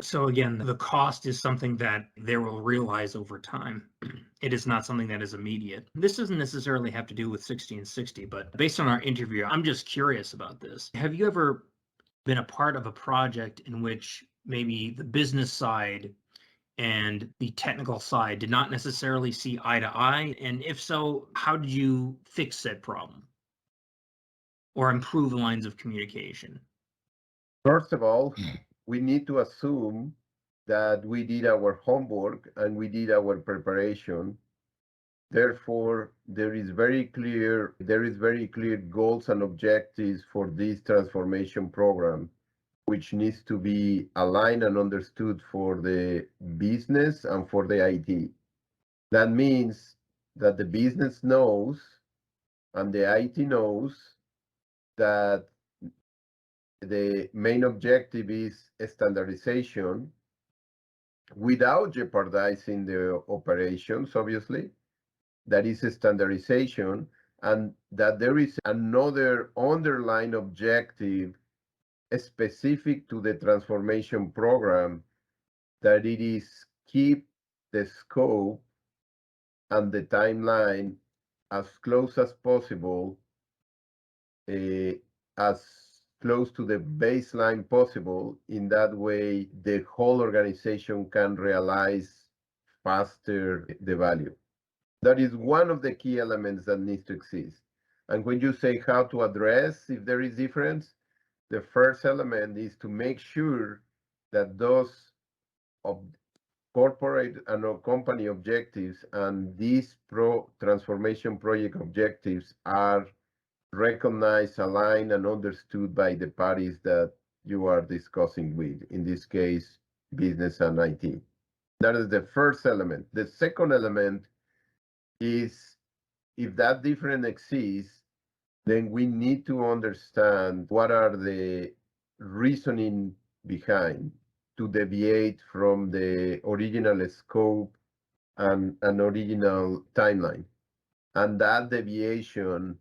So again, the cost is something that they will realize over time. It is not something that is immediate. This doesn't necessarily have to do with 1660, but based on our interview, I'm just curious about this. Have you ever been a part of a project in which maybe the business side and the technical side did not necessarily see eye to eye? And if so, how did you fix said problem or improve lines of communication? First of all, we need to assume that we did our homework and we did our preparation. Therefore, there is very clear goals and objectives for this transformation program, which needs to be aligned and understood for the business and for the IT. That means that the business knows and the IT knows that the main objective is standardization without jeopardizing the operations, obviously. That is standardization, and that there is another underlying objective specific to the transformation program, that it is keep the scope and the timeline as close as possible, as close to the baseline possible. In that way, the whole organization can realize faster the value. That is one of the key elements that needs to exist. And when you say how to address if there is difference, the first element is to make sure that those corporate and company objectives and these transformation project objectives are recognized, aligned, and understood by the parties that you are discussing with, in this case, business and IT. That is the first element. The second element is, if that difference exists, then we need to understand what are the reasoning behind to deviate from the original scope and an original timeline. And that deviation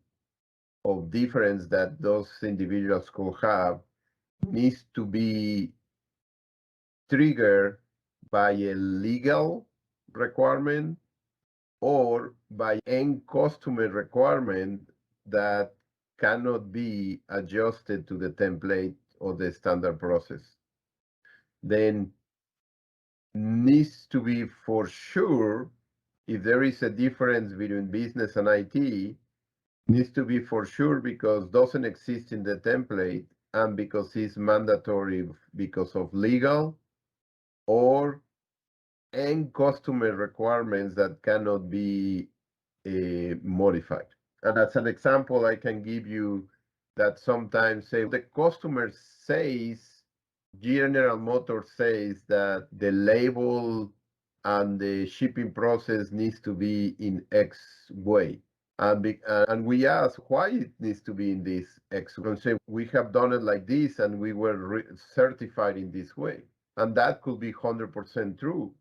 of difference that those individuals could have needs to be triggered by a legal requirement or by end customer requirement that cannot be adjusted to the template or the standard process. Then needs to be for sure, if there is a difference between business and IT, needs to be for sure because doesn't exist in the template and because it's mandatory because of legal or end customer requirements that cannot be modified. And as an example, I can give you that sometimes say the customer says, General Motors says that the label and the shipping process needs to be in X way. And we ask why it needs to be in this X. And say we have done it like this and we were certified in this way. And that could be 100% true.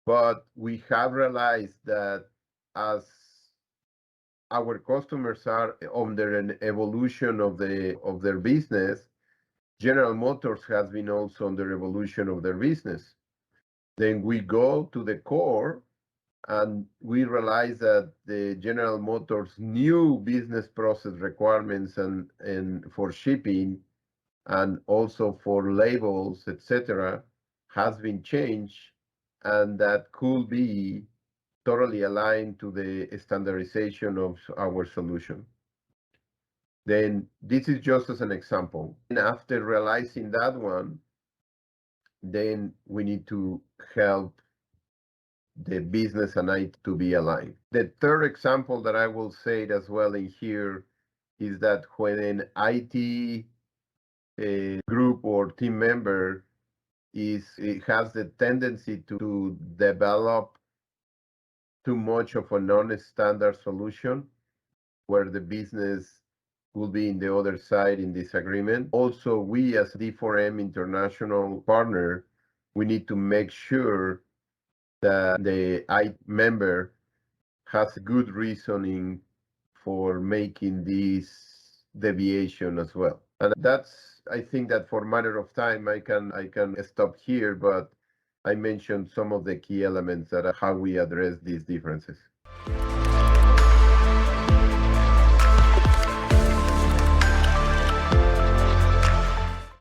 But we have realized that as our customers are under an evolution of their business, General Motors has been also under evolution of their business. Then we go to the core and we realize that the General Motors new business process requirements and for shipping and also for labels, etc., has been changed, and that could be totally aligned to the standardization of our solution. Then this is just as an example. And after realizing that one, then we need to help the business and IT to be aligned. The third example that I will say it as well in here is that when an IT group or team member it has the tendency to develop too much of a non-standard solution where the business will be in the other side in disagreement. Also, we as D4M international partner, we need to make sure that the IT member has good reasoning for making this deviation as well. And that's, I think that for matter of time, I can stop here, but I mentioned some of the key elements that are how we address these differences.